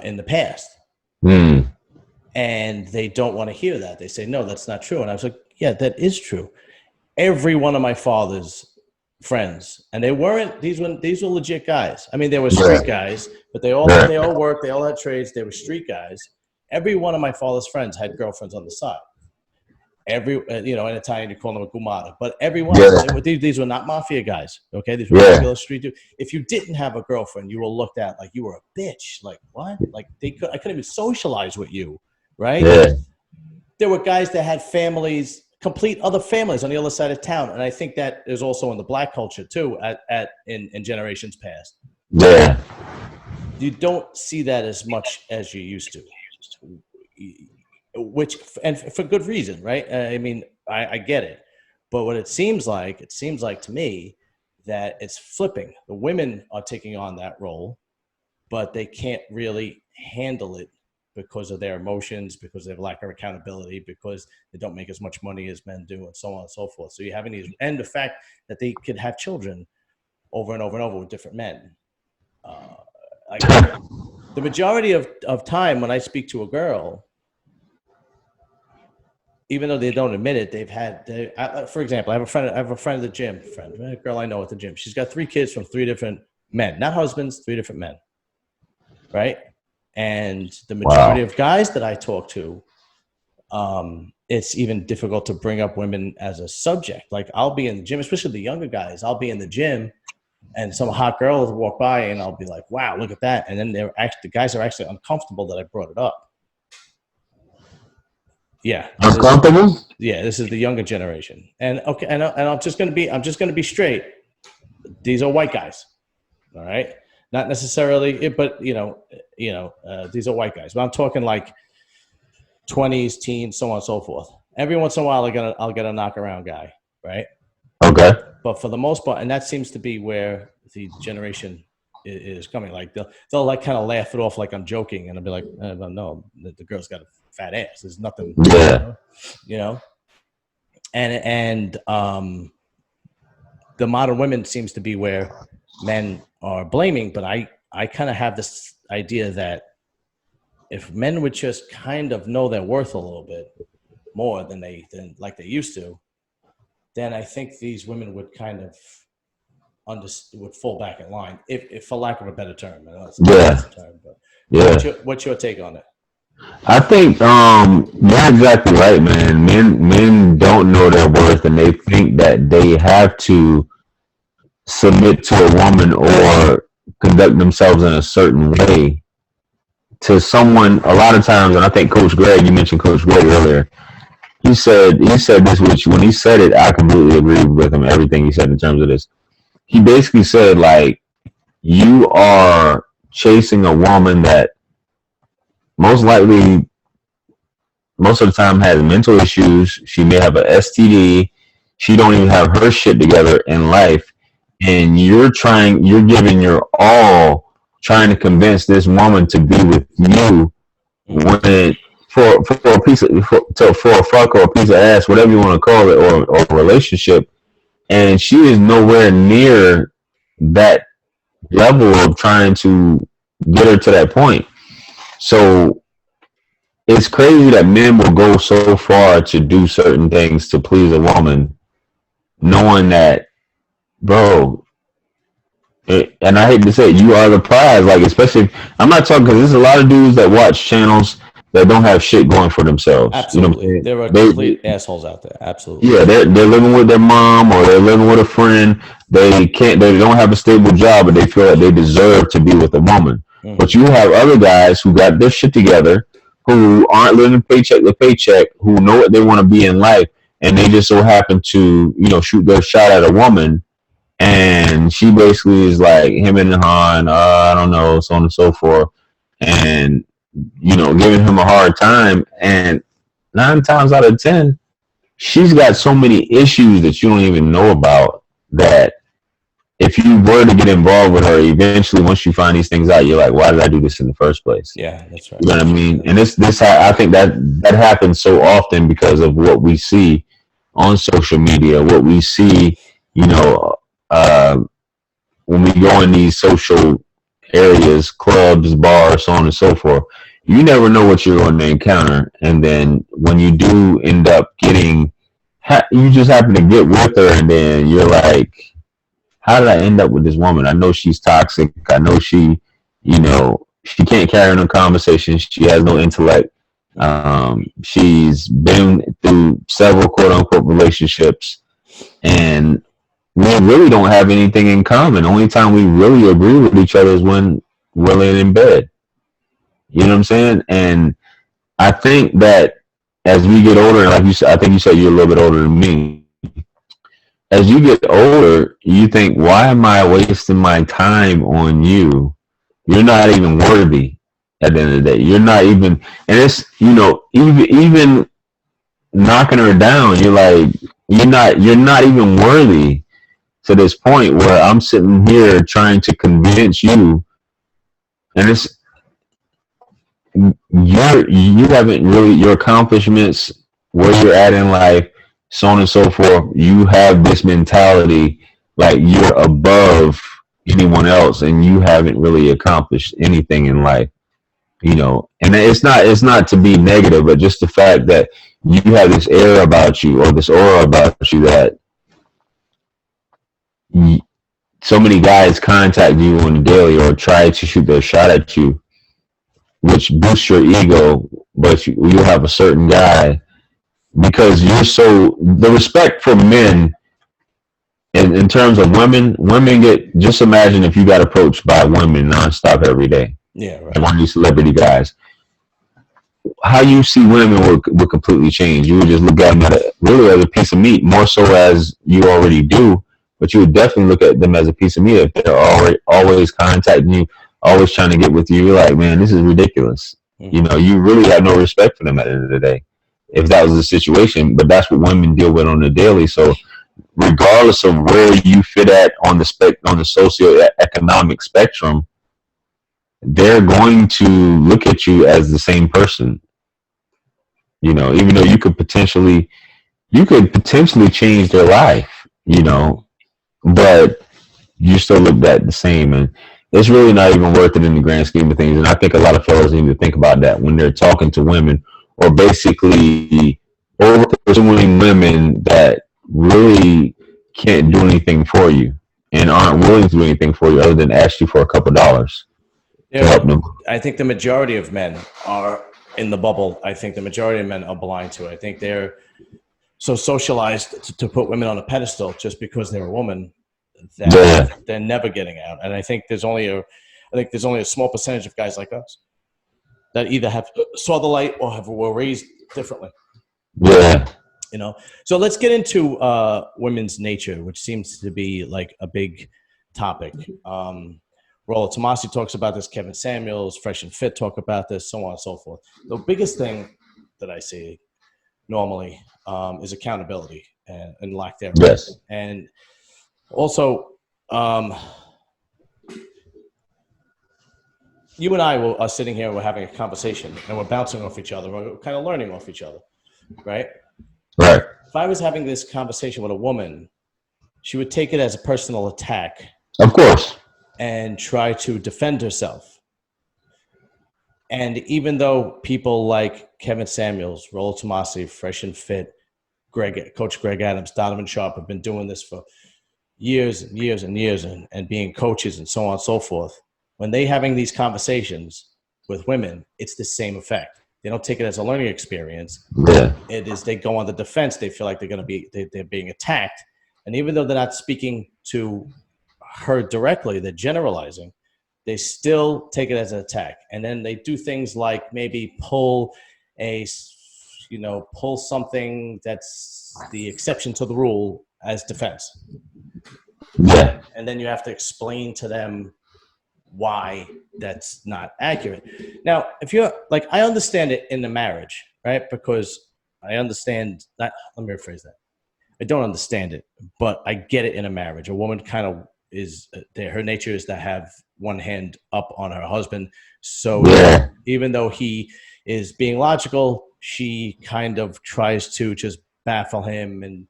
in the past. Mm. And they don't want to hear that. They say, no, that's not true. And I was like, yeah, that is true. Every one of my father's friends, and they weren't, these were legit guys. I mean, they were street guys, but they all worked, they all had trades, they were street guys. Every one of my father's friends had girlfriends on the side. Every, in Italian, you call them a gumata, but everyone, these were not mafia guys. Okay. These were regular street dudes. If you didn't have a girlfriend, you were looked at like you were a bitch. Like what? Like I couldn't even socialize with you. Right. Yeah. There were guys that had families, complete other families on the other side of town. And I think that is also in the black culture too, in generations past. Yeah. You don't see that as much as you used to. Which, and for good reason, right? I mean, I get it, but what it seems like to me that it's flipping. The women are taking on that role, but they can't really handle it because of their emotions, because of their lack of accountability, because they don't make as much money as men do, and so on and so forth. So you have these, and the fact that they could have children over and over and over with different men. The majority of time when I speak to a girl, even though they don't admit it, they've had, for example, I have a friend at the gym, a girl I know at the gym. She's got 3 kids from 3 different men, not husbands, 3 different men. Right. And the majority of guys that I talk to, it's even difficult to bring up women as a subject. Like I'll be in the gym, especially the younger guys, I'll be in the gym and some hot girl will walk by and I'll be like, wow, look at that. And then the guys are actually uncomfortable that I brought it up. Yeah. Uncomfortable? This is the younger generation. And okay, and I'm just gonna be straight. These are white guys. All right. Not necessarily, but these are white guys. But I'm talking like 20s, teens, so on and so forth. Every once in a while I'll get a knock around guy, right? Okay. But for the most part, and that seems to be where the generation is coming. Like they'll like kind of laugh it off like I'm joking, and I'll be like, no, the girl's got a fat ass. There's nothing, and the modern women seems to be where men are blaming, but I kind of have this idea that if men would just kind of know their worth a little bit more than like they used to, then I think these women would kind of would fall back in line, if for lack of a better term. I know that's a term, but what's your take on it? I think you're exactly right, man. Men don't know their worth, and they think that they have to submit to a woman or conduct themselves in a certain way to someone. A lot of times, and I think Coach Greg, you mentioned Coach Greg earlier. He said this, which when he said it, I completely agree with him. Everything he said in terms of this. He basically said, like, you are chasing a woman that most likely, most of the time, has mental issues. She may have a STD. She don't even have her shit together in life. And you're giving your all, trying to convince this woman to be with you when for a piece of, for a fuck or a piece of ass, whatever you want to call it, or a relationship. And she is nowhere near that level of trying to get her to that point. So it's crazy that men will go so far to do certain things to please a woman, knowing that, bro, and I hate to say it, you are the prize. Like, especially, I'm not talking, because there's a lot of dudes that watch channels that don't have shit going for themselves. Absolutely. You know, there are complete assholes out there. Absolutely. Yeah, they're living with their mom, or they're living with a friend. They don't have a stable job, but they feel like they deserve to be with a woman. Mm-hmm. But you have other guys who got their shit together, who aren't living paycheck to paycheck, who know what they want to be in life, and they just so happen to, shoot their shot at a woman, and she basically is like him and Han, I don't know, so on and so forth, and giving him a hard time. And 9 times out of 10, she's got so many issues that you don't even know about, that if you were to get involved with her, eventually, once you find these things out, you're like, why did I do this in the first place? Yeah, that's right. You know what I mean? And this I think that happens so often because of what we see on social media, what we see, when we go in these social areas, clubs, bars, so on and so forth. You never know what you're going to encounter, and then when you do end up getting, you just happen to get with her, and then you're like, how did I end up with this woman? I know she's toxic. I know she can't carry no conversation. She has no intellect. She's been through several quote unquote relationships, and we really don't have anything in common. The only time we really agree with each other is when we're laying in bed. You know what I'm saying? And I think that as we get older, like you said, I think you said you're a little bit older than me. As you get older, you think, why am I wasting my time on you? You're not even worthy at the end of the day. You're not even, and it's, even knocking her down, you're like, you're not even worthy to this point where I'm sitting here trying to convince you, and it's, you haven't really, your accomplishments, where you're at in life, so on and so forth. You have this mentality like you're above anyone else, and you haven't really accomplished anything in life. And it's not to be negative, but just the fact that you have this air about you, or this aura about you, that so many guys contact you on the daily or try to shoot their shot at you, which boosts your ego. But you'll have a certain guy, because you're so, the respect for men, in terms of women get, just imagine if you got approached by women nonstop every day, Yeah, right. like one of these celebrity guys. How you see women would completely change. You would just look at them really as a piece of meat, more so as you already do. But you would definitely look at them as a piece of meat if they're always contacting you, always trying to get with you. You're like, man, this is ridiculous. You really have no respect for them at the end of the day, if that was the situation. But that's what women deal with on the daily. So regardless of where you fit at on the socioeconomic spectrum, they're going to look at you as the same person. Even though you could potentially change their life, but you still look at the same, and it's really not even worth it in the grand scheme of things. And I think a lot of fellas need to think about that when they're talking to women, or basically over pursuing women that really can't do anything for you and aren't willing to do anything for you other than ask you for a couple dollars to help them. I think the majority of men are in the bubble. I think the majority of men are blind to it. I think they're so socialized to put women on a pedestal just because they're a woman that they're never getting out. And I think there's only a small percentage of guys like us that either have saw the light or were raised differently. Yeah. So let's get into women's nature, which seems to be like a big topic. Rollo Tomasi talks about this. Kevin Samuels, Fresh and Fit talk about this, so on and so forth. The biggest thing that I see normally is accountability and lack thereof. Yes. And also, you and I are sitting here, we're having a conversation, and we're bouncing off each other. We're kind of learning off each other, right? Right. If I was having this conversation with a woman, she would take it as a personal attack. Of course. And try to defend herself. And even though people like Kevin Samuels, Rollo Tomasi, Fresh and Fit, Coach Greg Adams, Donovan Sharp have been doing this for years and years and years and being coaches and so on and so forth, when they having these conversations with women, it's the same effect. They don't take it as a learning experience. Yeah. It is, they go on the defense. They feel like they're being attacked. And even though they're not speaking to her directly, they're generalizing, they still take it as an attack. And then they do things like maybe pull something that's the exception to the rule as defense. Yeah. And then you have to explain to them why that's not accurate. Now, if you're like, I understand it in the marriage, right? Because I understand that, let me rephrase that. I don't understand it, but I get it in a marriage. A woman kind of her nature is to have one hand up on her husband. So even though he is being logical, she kind of tries to just baffle him and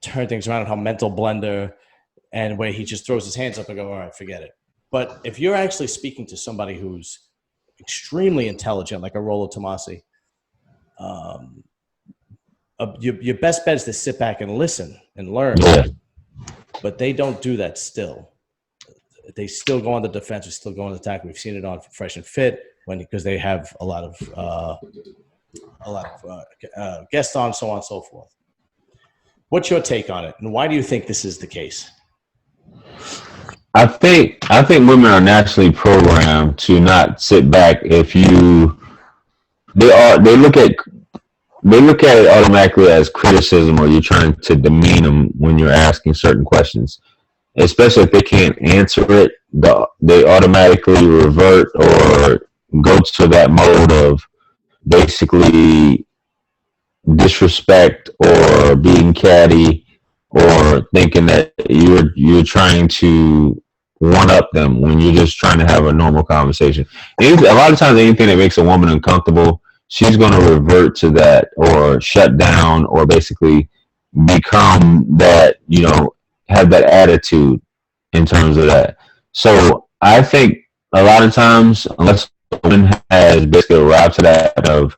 turn things around, her mental blender, and where he just throws his hands up and go, all right, forget it. But if you're actually speaking to somebody who's extremely intelligent, like a Rollo Tomasi, your best bet is to sit back and listen and learn. Yeah. But they don't do that still. They still go on the defense, or still go on the attack. We've seen it on Fresh and Fit because they have a lot of guests on, so on and so forth. What's your take on it, and why do you think this is the case? I think women are naturally programmed to not sit back. If you they look at it automatically as criticism, or you're trying to demean them when you're asking certain questions, especially if they can't answer it. They automatically revert or go to that mode of basically disrespect or being catty or thinking that you're trying to one up them when you're just trying to have a normal conversation. A lot of times, anything that makes a woman uncomfortable, she's going to revert to that or shut down or basically become that, have that attitude in terms of that. So I think a lot of times, unless a woman has basically arrived to that of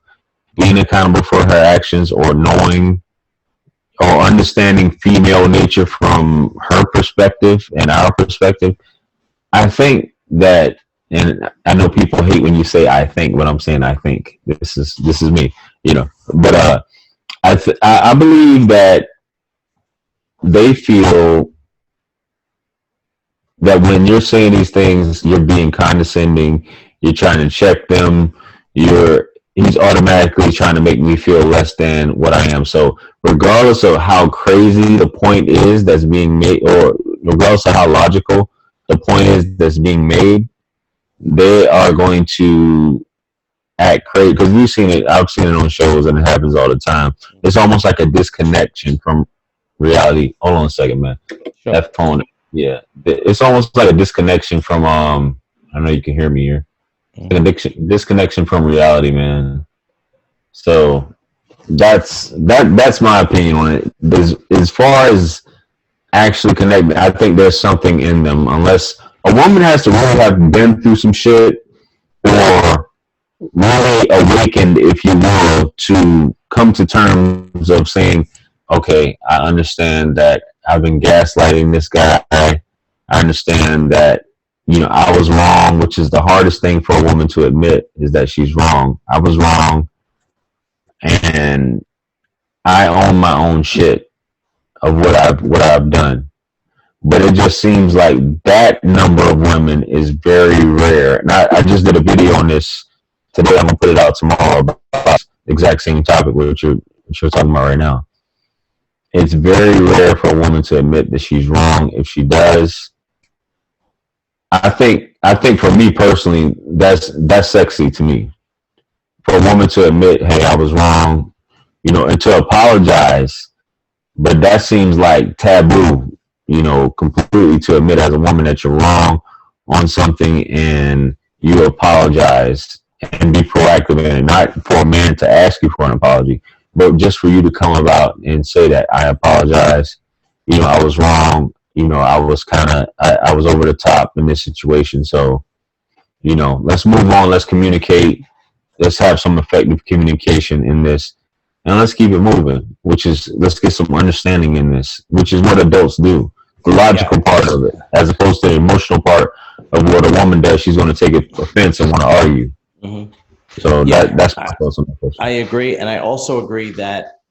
being accountable for her actions or knowing or understanding female nature from her perspective and our perspective, I think that, and I know people hate when you say I think, but I'm saying I think. This is me, But I believe that they feel that when you're saying these things, you're being condescending, you're trying to check them, he's automatically trying to make me feel less than what I am. So regardless of how crazy the point is that's being made, or regardless of how logical the point is that's being made, they are going to act crazy. Because I've seen it on shows, and it happens all the time. It's almost like a disconnection from reality. Hold on a second, man. Sure. That phone. Yeah, it's almost like a disconnection from. I know you can hear me here. Disconnection from reality, man. So that's my opinion on it. As far as actually connecting, I think there's something in them. Unless a woman has to really have been through some shit, or really awakened, if you will, to come to terms of saying, okay, I understand that I've been gaslighting this guy. I understand that, I was wrong, which is the hardest thing for a woman to admit, is that she's wrong. I was wrong, and I own my own shit of what I've done. But it just seems like that number of women is very rare. And I just did a video on this today. I'm gonna put it out tomorrow about the exact same topic which you're talking about right now. It's very rare for a woman to admit that she's wrong. If she does, I think for me personally, that's sexy to me. For a woman to admit, hey, I was wrong, and to apologize, but that seems like taboo, completely, to admit as a woman that you're wrong on something and you apologize and be proactive in it, not for a man to ask you for an apology, but just for you to come about and say that I apologize, I was wrong, I was I was over the top in this situation. So, let's move on. Let's communicate. Let's have some effective communication in this, and let's keep it moving. Let's get some understanding in this, which is what adults do. The logical part of it, as opposed to the emotional part of what a woman does. She's going to take offense and want to argue. Mm-hmm. So that's my thoughts on that question. I agree, and I also agree that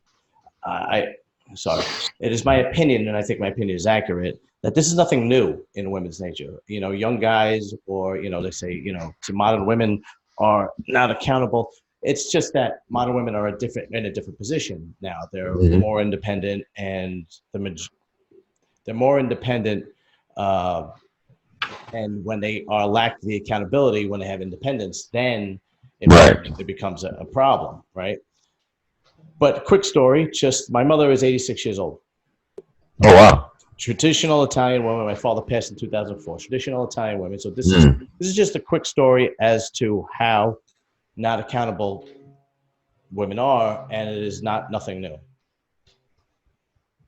it is my opinion, and I think my opinion is accurate, that this is nothing new in women's nature. Young guys, or they say, to modern women are not accountable. It's just that modern women are in a different position now. They're more independent, and they're more independent. And when they lack the accountability, when they have independence, then it becomes a problem, right? But quick story, just my mother is 86 years old. Oh, wow. Traditional Italian woman. My father passed in 2004. Traditional Italian women. So this is just a quick story as to how not accountable women are, and it is nothing new.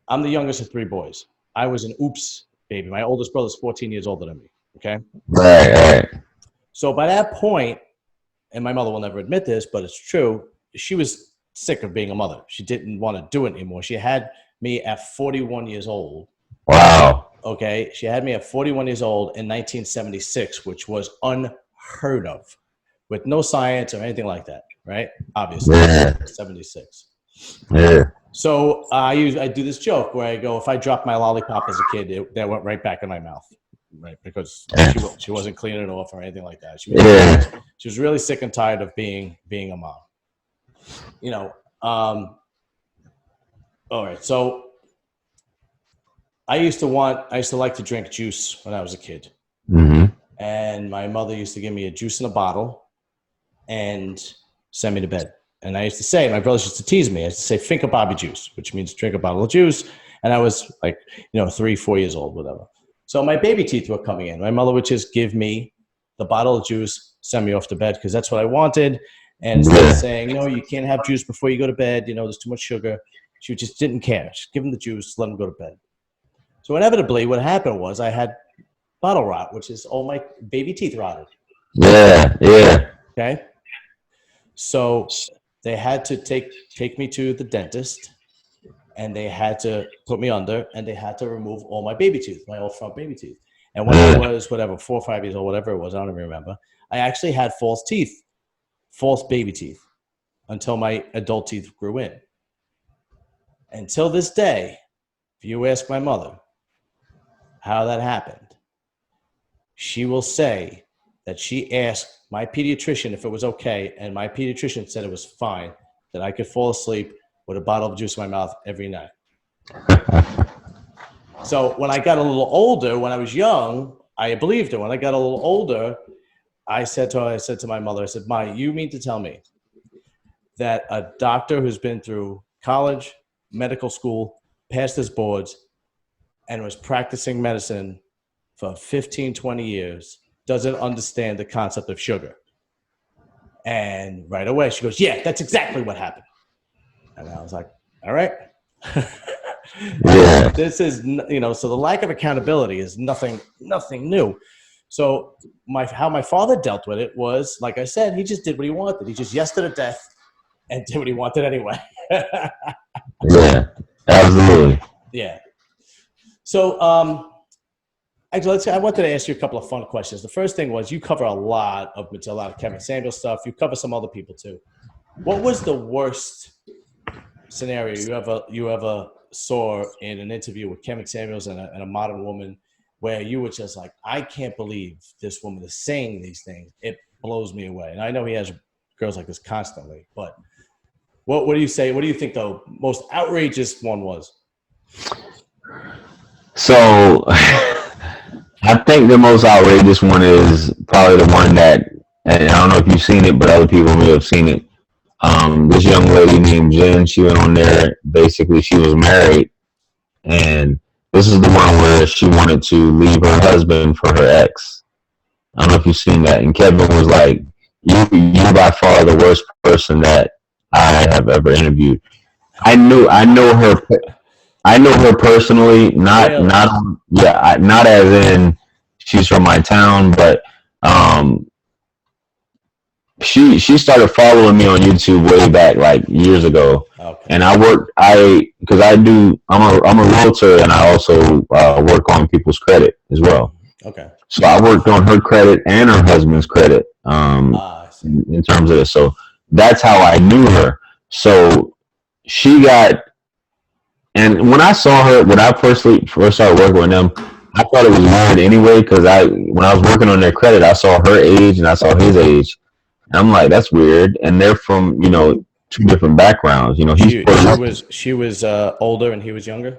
I'm the youngest of three boys. I was an oops baby. My oldest brother is 14 years older than me, Okay. Right. So by that point, and my mother will never admit this, but it's true, she was sick of being a mother. She didn't want to do it anymore. She had me at 41 years old. Wow. Okay. She had me at 41 years old in 1976, which was unheard of with no science or anything like that. Right. Obviously. Yeah. 76. Yeah. So I do this joke where I go, if I dropped my lollipop as a kid, that went right back in my mouth. Right. Because she wasn't cleaning it off or anything like that. She was really sick and tired of being a mom. You know, all right. So I used to like to drink juice when I was a kid. Mm-hmm. And my mother used to give me a juice in a bottle and send me to bed. And I used to say, my brothers used to tease me. I used to say, think of Bobby juice, which means drink a bottle of juice. And I was like, 3, 4 years old, whatever. So my baby teeth were coming in. My mother would just give me the bottle of juice, send me off to bed because that's what I wanted. And instead of saying, no, you can't have juice before you go to bed, there's too much sugar, she just didn't care. She'd give him the juice, let him go to bed. So inevitably what happened was I had bottle rot, which is all my baby teeth rotted. Yeah. Okay. So they had to take me to the dentist and they had to put me under and they had to remove all my baby teeth, my old front baby teeth. And when I was 4 or 5 years old, whatever it was, I don't even remember, I actually had false baby teeth until my adult teeth grew in. Until this day, if you ask my mother how that happened, she will say that she asked my pediatrician if it was okay, and my pediatrician said it was fine, that I could fall asleep with a bottle of juice in my mouth every night. So when I got a little older, when I was young, I believed her. When I got a little older, I said to my mother, I said, Ma, you mean to tell me that a doctor who's been through college, medical school, passed his boards, and was practicing medicine for 15, 20 years doesn't understand the concept of sugar? And right away she goes, yeah, that's exactly what happened. And I was like, all right. Yeah. This is, so the lack of accountability is nothing new. So how my father dealt with it was, like I said, he just did what he wanted. He just yesed to death and did what he wanted anyway. Yeah, absolutely. Yeah. So, actually, I wanted to ask you a couple of fun questions. The first thing was, you cover a lot of Kevin Samuels stuff. You cover some other people too. What was the worst scenario you ever saw in an interview with Kevin Samuels and a modern woman, where you were just like, I can't believe this woman is saying these things. It blows me away. And I know he has girls like this constantly, but what do you say? What do you think the most outrageous one was? So I think the most outrageous one is probably the one that, and I don't know if you've seen it, but other people may have seen it. This young lady named Jen, she went on there. Basically, she was married, and this is the one where she wanted to leave her husband for her ex. I don't know if you've seen that. And Kevin was like, "You by far the worst person that I have ever interviewed." I know her personally, not Really? not as in she's from my town, but she started following me on YouTube way back, like years ago. Okay. And I'm a realtor, and I also work on people's credit as well. Okay. So I worked on her credit and her husband's credit in terms of it. So that's how I knew her. So she got, and when I saw her, when I first started working with them, I thought it was weird anyway, because when I was working on their credit, I saw her age and I saw his age. I'm like, that's weird. And they're from, two different backgrounds. She was older and he was younger.